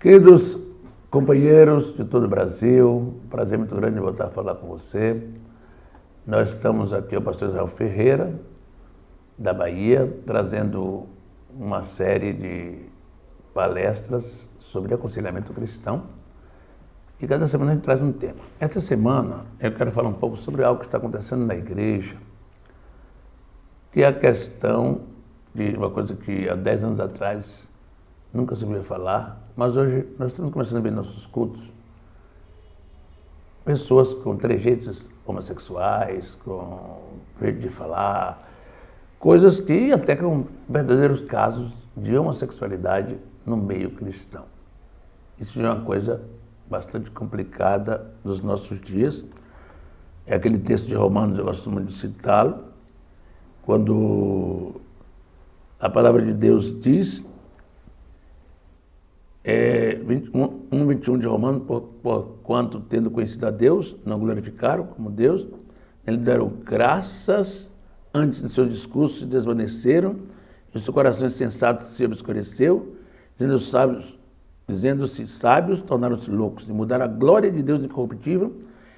Queridos companheiros de todo o Brasil, prazer muito grande voltar a falar com você. Nós estamos aqui, o pastor Israel Ferreira, da Bahia, trazendo uma série de palestras sobre aconselhamento cristão. E cada semana a gente traz um tema. Esta semana eu quero falar um pouco sobre algo que está acontecendo na igreja, que é a questão de uma coisa que há 10 anos atrás nunca se ouviu falar, mas hoje nós estamos começando a ver nossos cultos pessoas com trejeitos homossexuais, com jeito de falar, coisas que até com verdadeiros casos de homossexualidade no meio cristão. Isso é uma coisa bastante complicada dos nossos dias. É aquele texto de Romanos, eu gosto muito de citá-lo, quando a palavra de Deus diz, 1:21 de Romanos, porquanto tendo conhecido a Deus, não glorificaram como Deus, lhe deram graças antes de seus discursos se desvaneceram, e o seu coração insensato se obscureceu, dizendo-se sábios, tornaram-se loucos, e mudaram a glória de Deus incorruptível,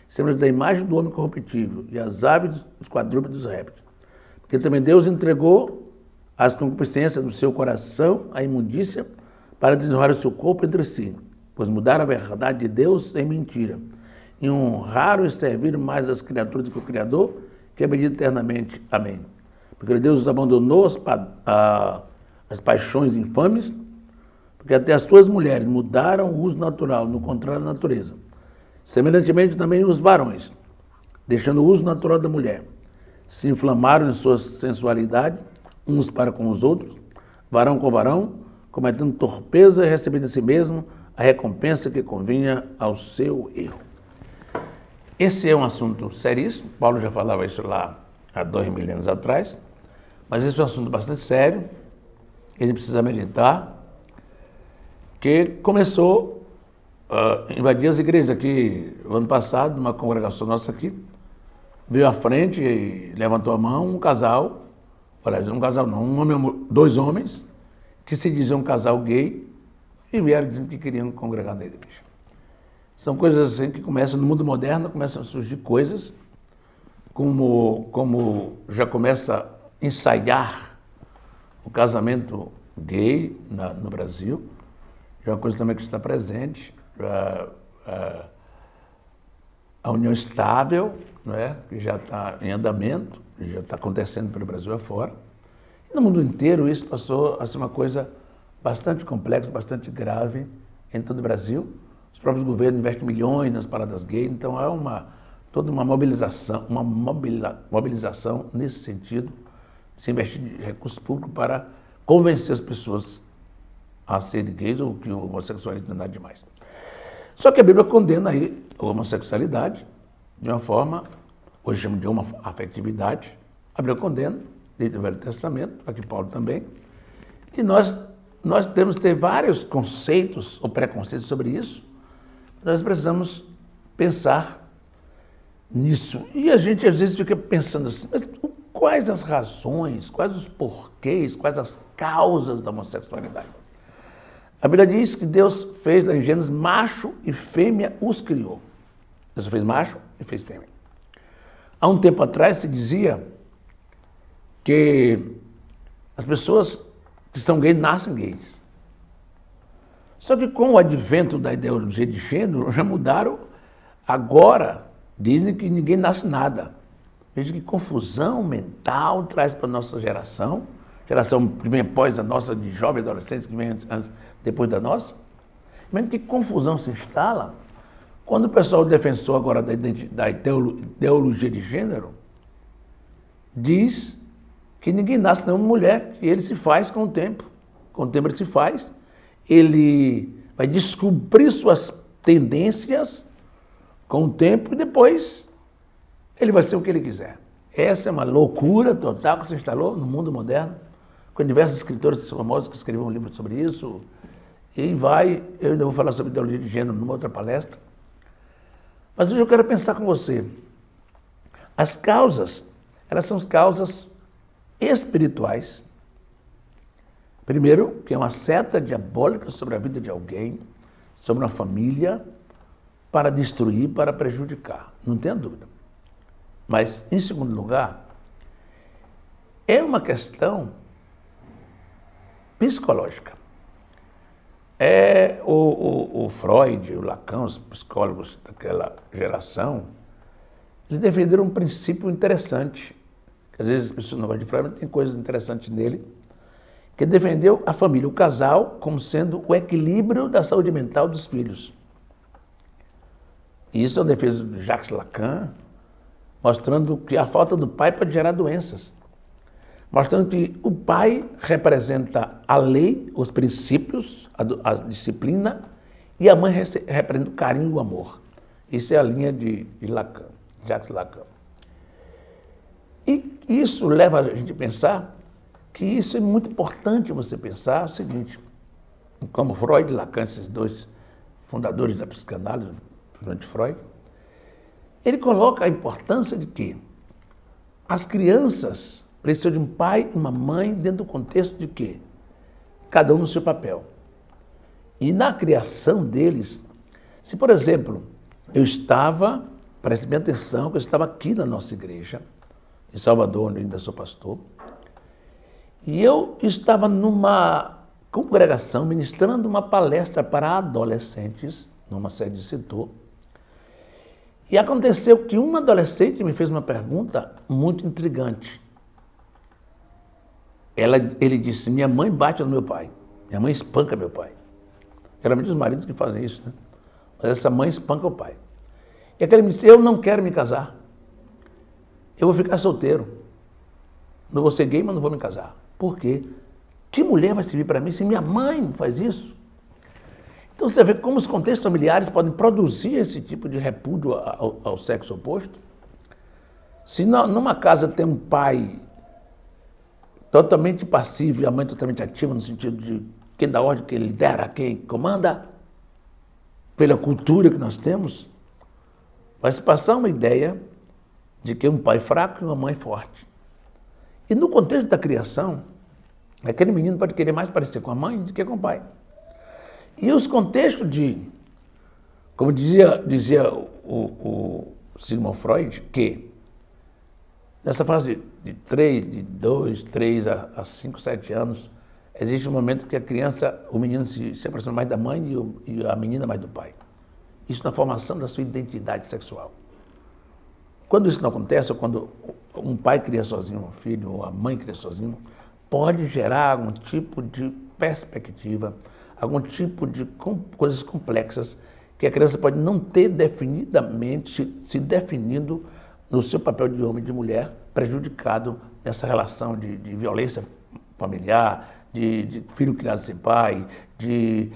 sempre da imagem do homem corruptível, e as aves, os quadrúpedes, dos répteis. Porque também Deus entregou as concupiscências do seu coração, a imundícia, para desonrar o seu corpo entre si, pois mudaram a verdade de Deus em mentira, e honraram e serviram mais as criaturas do que o Criador, que é bendito eternamente. Amém. Porque Deus os abandonou as paixões infames, porque até as suas mulheres mudaram o uso natural, no contrário da natureza. Semelhantemente também os varões, deixando o uso natural da mulher, se inflamaram em sua sensualidade, uns para com os outros, varão com varão, cometendo torpeza e recebendo em si mesmo a recompensa que convinha ao seu erro. Esse é um assunto seríssimo, Paulo já falava isso lá há 2000 anos atrás, mas esse é um assunto bastante sério, que a gente precisa meditar, que começou a invadir as igrejas aqui. O ano passado, uma congregação nossa aqui, veio à frente e levantou a mão um casal, um casal não, dois homens, que se diziam um casal gay e vieram dizendo que queriam congregar na igreja. São coisas assim que começam no mundo moderno, começam a surgir coisas, como já começa a ensaiar o casamento gay no Brasil, já é uma coisa também que está presente, a união estável, não é? Que já está em andamento, já está acontecendo pelo Brasil afora. No mundo inteiro isso passou a ser uma coisa bastante complexa, bastante grave em todo o Brasil. Os próprios governos investem milhões nas paradas gays, então há toda uma mobilização nesse sentido, de se investir recursos públicos para convencer as pessoas a serem gays ou que o homossexualismo não é nada demais. Só que a Bíblia condena aí a homossexualidade de uma forma, hoje chama de homoafetividade, a Bíblia condena, desde o Velho Testamento, aqui Paulo também, e nós temos que ter vários conceitos ou preconceitos sobre isso, nós precisamos pensar nisso. E a gente às vezes fica pensando assim, mas quais as razões, quais os porquês, quais as causas da homossexualidade? A Bíblia diz que Deus fez em Gênesis macho e fêmea os criou. Deus fez macho e fez fêmea. Há um tempo atrás se dizia que as pessoas que são gays nascem gays. Só que com o advento da ideologia de gênero, já mudaram. Agora dizem que ninguém nasce nada. Veja que confusão mental traz para a nossa geração que vem após a nossa, de jovens adolescentes, que vem depois da nossa. Mas que confusão se instala quando o pessoal defensor agora da ideologia de gênero diz que ninguém nasce nenhuma mulher, que ele se faz com o tempo. Com o tempo ele se faz, ele vai descobrir suas tendências com o tempo e depois ele vai ser o que ele quiser. Essa é uma loucura total que se instalou no mundo moderno, com diversos escritores famosos que escreveram um livro sobre isso, e eu ainda vou falar sobre ideologia de gênero numa outra palestra. Mas hoje eu quero pensar com você. As causas, elas são causas espirituais. Primeiro, que é uma seta diabólica sobre a vida de alguém, sobre uma família para destruir, para prejudicar, não tenha dúvida. Mas, em segundo lugar, é uma questão psicológica. O Freud, o Lacan, os psicólogos daquela geração, eles defenderam um princípio interessante, que às vezes as pessoas não gostam de Freud, mas tem coisas interessantes nele, que defendeu a família, o casal, como sendo o equilíbrio da saúde mental dos filhos. E isso é uma defesa de Jacques Lacan, mostrando que a falta do pai pode gerar doenças. Mostrando que o pai representa a lei, os princípios, a disciplina, e a mãe representa o carinho e o amor. Isso é a linha de Lacan, Jacques Lacan. E isso leva a gente a pensar que isso é muito importante você pensar o seguinte, como Freud e Lacan, esses dois fundadores da psicanálise, principalmente Freud, ele coloca a importância de que as crianças precisam de um pai e uma mãe dentro do contexto de quê? Cada um no seu papel. E na criação deles, se por exemplo, eu estava, preste bem atenção, que eu estava aqui na nossa igreja, em Salvador, onde eu ainda sou pastor, e eu estava numa congregação ministrando uma palestra para adolescentes, numa sede de setor, e aconteceu que um adolescente me fez uma pergunta muito intrigante. Ele disse, minha mãe bate no meu pai, minha mãe espanca meu pai. Geralmente os maridos que fazem isso, né? Mas essa mãe espanca o pai. E aquele me disse, eu não quero me casar. Eu vou ficar solteiro. Não vou ser gay, mas não vou me casar. Por quê? Que mulher vai servir para mim se minha mãe faz isso? Então você vê como os contextos familiares podem produzir esse tipo de repúdio ao sexo oposto. Se numa casa tem um pai totalmente passivo e a mãe totalmente ativa, no sentido de quem dá ordem, quem lidera, quem comanda, pela cultura que nós temos, vai se passar uma ideia de que um pai fraco e uma mãe forte. E no contexto da criação, aquele menino pode querer mais parecer com a mãe do que com o pai. E os contextos de, como dizia o Sigmund Freud, que nessa fase de 3 a 5, 7 anos, existe um momento que a criança, o menino se aproxima mais da mãe e a menina mais do pai. Isso na formação da sua identidade sexual. Quando isso não acontece, ou quando um pai cria sozinho um filho, ou a mãe cria sozinho, pode gerar algum tipo de perspectiva, algum tipo de coisas complexas que a criança pode não ter definidamente se definindo no seu papel de homem e de mulher, prejudicado nessa relação de violência familiar, de filho criado sem pai,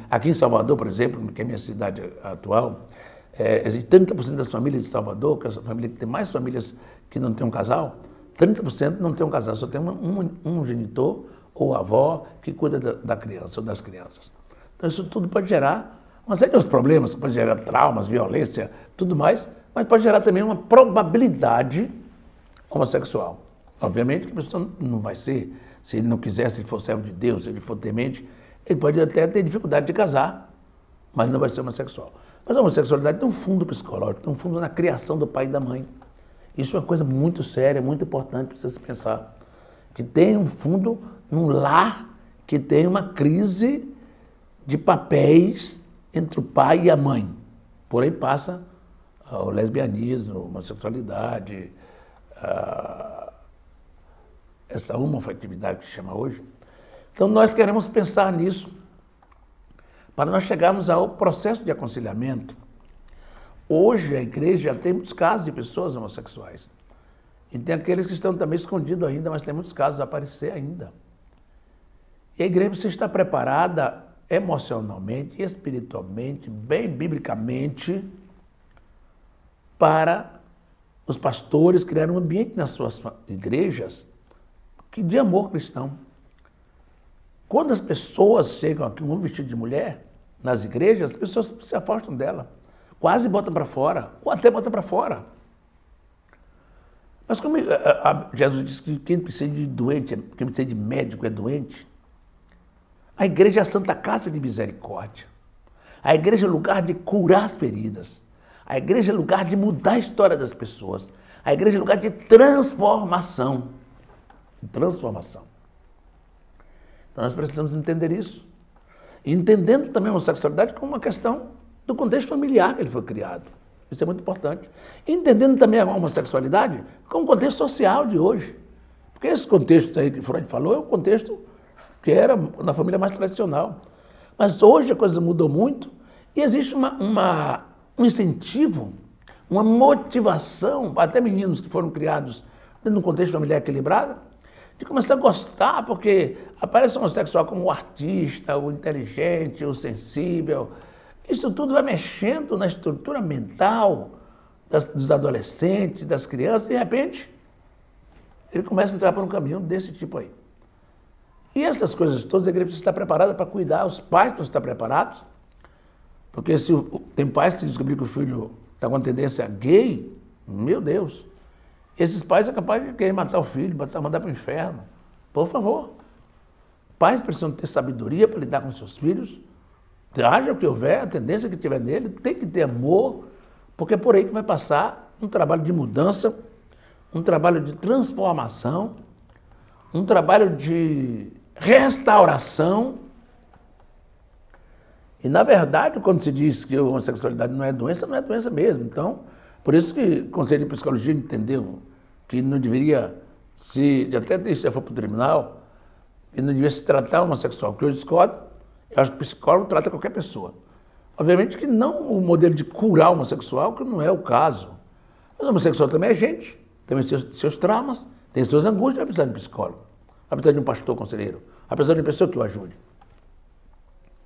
aqui em Salvador, por exemplo, que é a minha cidade atual, existe 30% das famílias de Salvador, que é a família que tem mais famílias que não tem um casal, 30% não tem um casal, só tem um genitor ou avó que cuida da criança ou das crianças. Então isso tudo pode gerar uma série de problemas, pode gerar traumas, violência, tudo mais, mas pode gerar também uma probabilidade homossexual. Obviamente que a pessoa não vai ser, se ele não quiser, se ele for servo de Deus, se ele for temente, ele pode até ter dificuldade de casar, mas não vai ser homossexual. Mas a homossexualidade tem um fundo psicológico, tem um fundo na criação do pai e da mãe. Isso é uma coisa muito séria, muito importante para você se pensar. Que tem um fundo num lar que tem uma crise de papéis entre o pai e a mãe. Por aí passa o lesbianismo, a homossexualidade, essa homoafetividade que se chama hoje. Então nós queremos pensar nisso para nós chegarmos ao processo de aconselhamento. Hoje a igreja já tem muitos casos de pessoas homossexuais. E tem aqueles que estão também escondidos ainda, mas tem muitos casos a aparecer ainda. E a igreja precisa estar preparada emocionalmente, espiritualmente, bem biblicamente, para os pastores criarem um ambiente nas suas igrejas de amor cristão. Quando as pessoas chegam aqui, um homem vestido de mulher, nas igrejas, as pessoas se afastam dela. Quase botam para fora, ou até botam para fora. Mas como Jesus disse que quem precisa de doente, quem precisa de médico é doente, a igreja é a Santa Casa de Misericórdia. A igreja é lugar de curar as feridas. A igreja é lugar de mudar a história das pessoas. A igreja é lugar de transformação. Transformação. Então nós precisamos entender isso. E entendendo também a homossexualidade como uma questão do contexto familiar que ele foi criado. Isso é muito importante. E entendendo também a homossexualidade como contexto social de hoje. Porque esse contexto aí que Freud falou é um contexto que era na família mais tradicional. Mas hoje a coisa mudou muito e existe um incentivo, uma motivação, até meninos que foram criados dentro de um contexto familiar equilibrado, de começar a gostar, porque aparece o homossexual como o artista, o inteligente, o sensível. Isso tudo vai mexendo na estrutura mental dos adolescentes, das crianças, e de repente ele começa a entrar por um caminho desse tipo aí. E essas coisas todas a igreja precisa estar preparada para cuidar, os pais precisam estar preparados, porque se tem pais que descobriram que o filho está com tendência gay, meu Deus, esses pais são capazes de querer matar o filho, mandar para o inferno. Por favor. Pais precisam ter sabedoria para lidar com seus filhos, haja o que houver, a tendência que tiver nele, tem que ter amor, porque é por aí que vai passar um trabalho de mudança, um trabalho de transformação, um trabalho de restauração. E, na verdade, quando se diz que a homossexualidade não é doença mesmo. Então, por isso que o Conselho de Psicologia entendeu que não deveria se, até se for para o tribunal, e não devia se tratar homossexual, porque eu discordo, eu acho que o psicólogo trata qualquer pessoa. Obviamente que não o modelo de curar o homossexual, que não é o caso. Mas o homossexual também é gente, tem seus traumas, tem suas angústias, vai precisar de um psicólogo, vai precisar de um pastor conselheiro, vai precisar de uma pessoa que o ajude.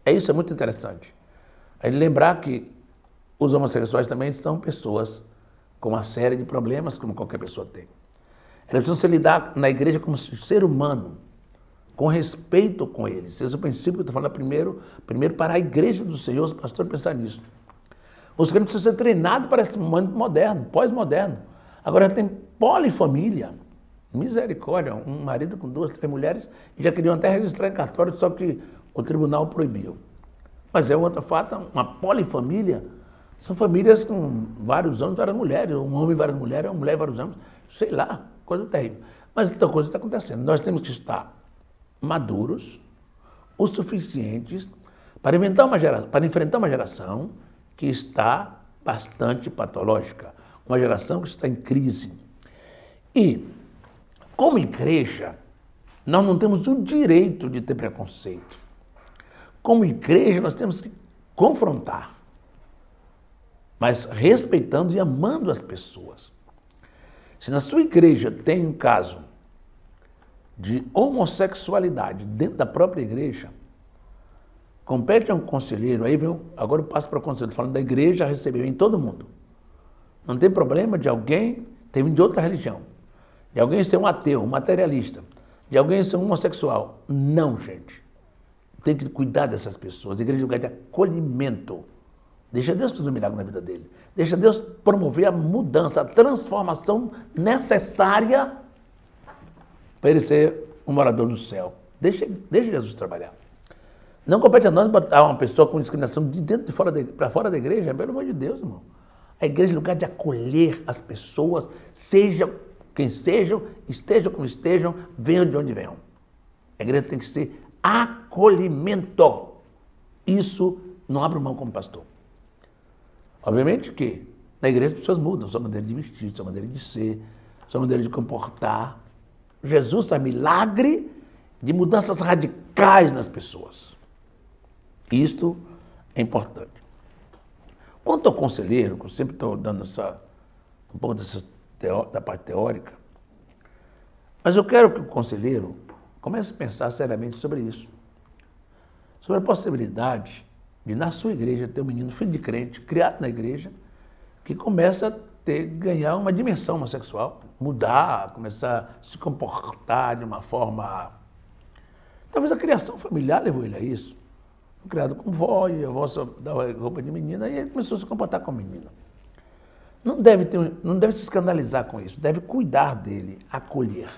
Isso é muito interessante. Aí lembrar que os homossexuais também são pessoas com uma série de problemas, como qualquer pessoa tem. Eles precisam se lidar na igreja como ser humano, com respeito com eles. Esse é o princípio que eu estou falando primeiro para a igreja do Senhor, os pastores pensar nisso. Os crentes precisam ser treinados para esse mundo moderno, pós-moderno. Agora já tem polifamília. Misericórdia, um marido com 2, 3 mulheres, e já queriam até registrar em cartório, só que o tribunal proibiu. Mas é outra fato, uma polifamília, são famílias com vários homens, várias mulheres, um homem e várias mulheres, uma mulher e vários homens, sei lá, coisa terrível. Mas muita coisa está acontecendo. Nós temos que estar maduros, o suficientes para enfrentar uma geração que está bastante patológica, uma geração que está em crise. E, como igreja, nós não temos o direito de ter preconceito. Como igreja, nós temos que confrontar, mas respeitando e amando as pessoas. Se na sua igreja tem um caso de homossexualidade dentro da própria igreja, compete a um conselheiro, aí viu, agora eu passo para o conselheiro, falando da igreja, recebeu em todo mundo. Não tem problema de alguém ter vindo de outra religião, de alguém ser um ateu, um materialista, de alguém ser um homossexual. Não, gente. Tem que cuidar dessas pessoas. A igreja é um lugar de acolhimento. Deixa Deus fazer um milagre na vida dele. Deixa Deus promover a mudança, a transformação necessária para ele ser um morador do céu. Deixa Jesus trabalhar. Não compete a nós botar uma pessoa com discriminação de dentro para fora da igreja, pelo amor de Deus, irmão. A igreja é lugar de acolher as pessoas, sejam quem sejam, estejam como estejam, venham de onde venham. A igreja tem que ser acolhimento. Isso não abre mão como pastor. Obviamente que na igreja as pessoas mudam, sua maneira de vestir, sua maneira de ser, sua maneira de comportar. Jesus faz milagre de mudanças radicais nas pessoas. Isto é importante. Quanto ao conselheiro, que eu sempre estou dando um pouco da parte teórica, mas eu quero que o conselheiro comece a pensar seriamente sobre isso. Sobre a possibilidade de, na sua igreja, ter um menino, filho de crente, criado na igreja, que começa a ganhar uma dimensão homossexual, mudar, começar a se comportar de uma forma... Talvez a criação familiar levou ele a isso. Foi criado com vó, e a vó só dava roupa de menina, e ele começou a se comportar como menina. Não deve se escandalizar com isso, deve cuidar dele, acolher.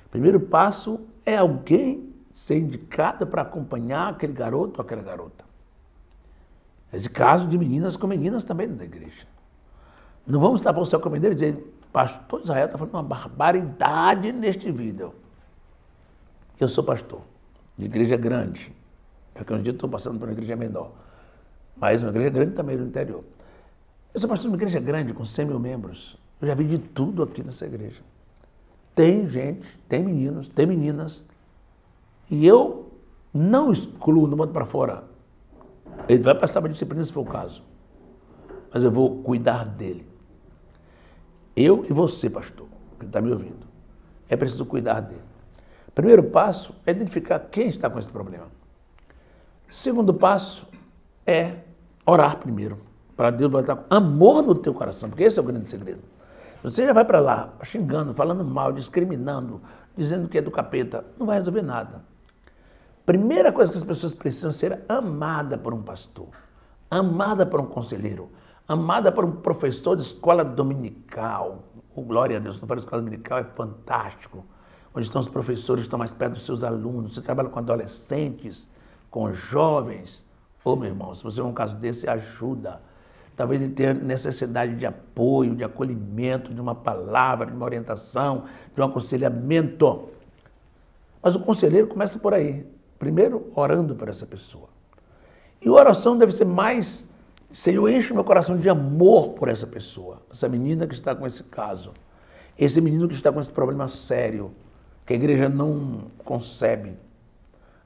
O primeiro passo é alguém ser indicado para acompanhar aquele garoto ou aquela garota. Esse caso de meninas com meninas também da igreja. Não vamos tapar o céu com a bandeira e dizer, pastor Israel está falando uma barbaridade neste vídeo. Eu sou pastor de igreja grande. Porque um dia estou passando por uma igreja menor. Mas uma igreja grande também no interior. Eu sou pastor de uma igreja grande com 100 mil membros. Eu já vi de tudo aqui nessa igreja. Tem gente, tem meninos, tem meninas. E eu não excluo, não boto para fora. Ele vai passar para disciplina se for o caso. Mas eu vou cuidar dele. Eu e você, pastor, que está me ouvindo. É preciso cuidar dele. Primeiro passo é identificar quem está com esse problema. Segundo passo é orar primeiro. Para Deus botar amor no teu coração, porque esse é o grande segredo. Você já vai para lá xingando, falando mal, discriminando, dizendo que é do capeta, não vai resolver nada. Primeira coisa que as pessoas precisam ser amada por um pastor, amada por um conselheiro, amada por um professor de escola dominical. Oh, glória a Deus, não para a escola dominical é fantástico. Onde estão os professores que estão mais perto dos seus alunos. Você trabalha com adolescentes, com jovens. Ô, meu irmão, se você é um caso desse, ajuda. Talvez ele tenha necessidade de apoio, de acolhimento, de uma palavra, de uma orientação, de um aconselhamento. Mas o conselheiro começa por aí. Primeiro, orando por essa pessoa. E a oração deve ser mais, Senhor, enche meu coração de amor por essa pessoa. Essa menina que está com esse caso. Esse menino que está com esse problema sério, que a igreja não concebe.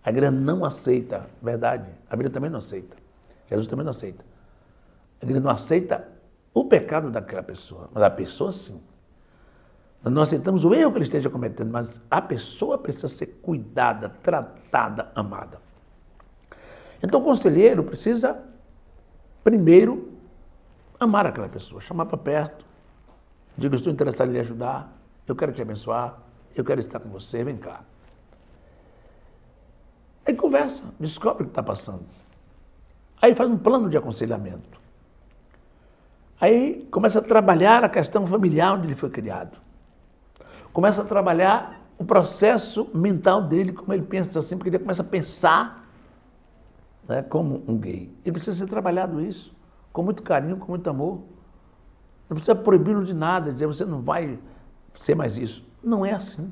A igreja não aceita, verdade. A Bíblia também não aceita. Jesus também não aceita. A igreja não aceita o pecado daquela pessoa, mas a pessoa sim. Nós não aceitamos o erro que ele esteja cometendo, mas a pessoa precisa ser cuidada, tratada, amada. Então o conselheiro precisa, primeiro, amar aquela pessoa, chamar para perto, diga, estou interessado em lhe ajudar, eu quero te abençoar, eu quero estar com você, vem cá. Aí conversa, descobre o que está passando. Aí faz um plano de aconselhamento. Aí começa a trabalhar a questão familiar onde ele foi criado. Começa a trabalhar o processo mental dele, como ele pensa assim, porque ele começa a pensar, né, como um gay. Ele precisa ser trabalhado isso, com muito carinho, com muito amor. Não precisa proibi-lo de nada, dizer, você não vai ser mais isso. Não é assim.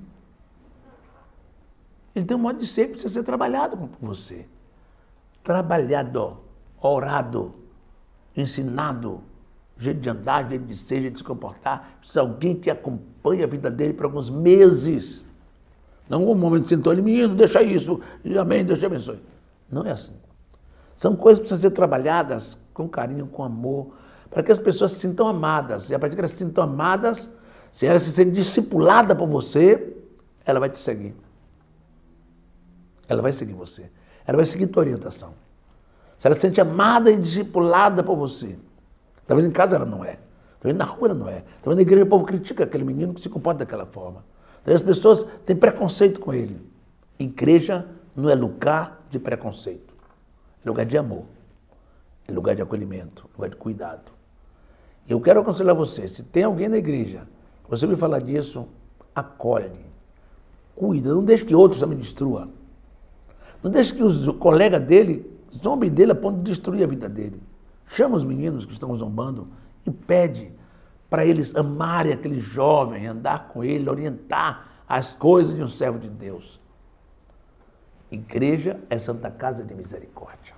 Ele tem um modo de ser que precisa ser trabalhado com você. Trabalhado, orado, ensinado, jeito de andar, jeito de ser, jeito de se comportar. Precisa de alguém que acompanhe a vida dele por alguns meses. Não um momento sentou ele, menino, deixa isso, e amém, Deus te abençoe. Não é assim. São coisas que precisam ser trabalhadas com carinho, com amor, para que as pessoas se sintam amadas. E a partir que elas se sintam amadas, se ela se sente discipulada por você, ela vai te seguir. Ela vai seguir você. Ela vai seguir tua orientação. Se ela se sente amada e discipulada por você, talvez em casa ela não é, talvez na rua ela não é, talvez na igreja o povo critica aquele menino que se comporta daquela forma. Talvez as pessoas têm preconceito com ele. Igreja não é lugar de preconceito, é lugar de amor, é lugar de acolhimento, é lugar de cuidado. E eu quero aconselhar você, se tem alguém na igreja, você me falar disso, acolhe, cuida, não deixe que outros também destruam. Não deixe que os colegas dele zombem dele a ponto de destruir a vida dele. Chama os meninos que estão zombando e pede para eles amarem aquele jovem, andar com ele, orientar as coisas de um servo de Deus. Igreja é Santa Casa de Misericórdia.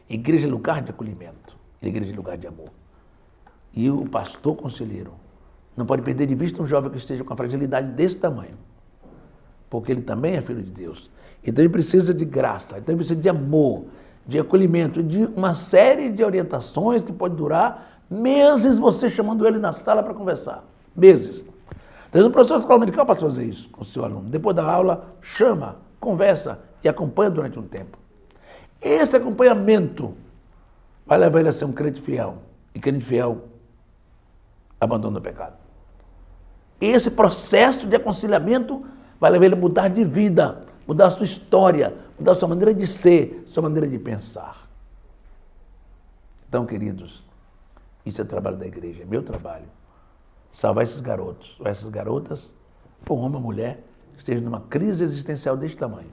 Igreja é lugar de acolhimento. Igreja é lugar de amor. E o pastor conselheiro não pode perder de vista um jovem que esteja com a fragilidade desse tamanho. Porque ele também é filho de Deus. Então ele precisa de graça, então ele precisa de amor, de acolhimento, de uma série de orientações que pode durar meses você chamando ele na sala para conversar. Meses. Então o professor de escola dominical pode fazer isso com o seu aluno. Depois da aula, chama, conversa e acompanha durante um tempo. Esse acompanhamento vai levar ele a ser um crente fiel. E crente fiel abandona o pecado. Esse processo de aconselhamento vai levar ele a mudar de vida, mudar a sua história, mudar a sua maneira de ser, sua maneira de pensar. Então, queridos, isso é trabalho da igreja, é meu trabalho. Salvar esses garotos, ou essas garotas, um homem ou mulher, que esteja numa crise existencial deste tamanho.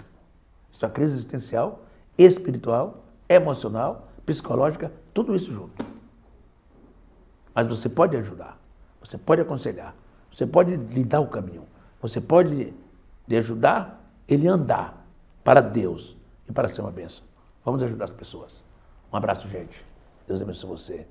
Isso é uma crise existencial, espiritual, emocional, psicológica, tudo isso junto. Mas você pode ajudar, você pode aconselhar, você pode lhe dar o caminho, você pode lhe ajudar ele a andar para Deus e para ser uma bênção. Vamos ajudar as pessoas. Um abraço, gente. Deus abençoe você.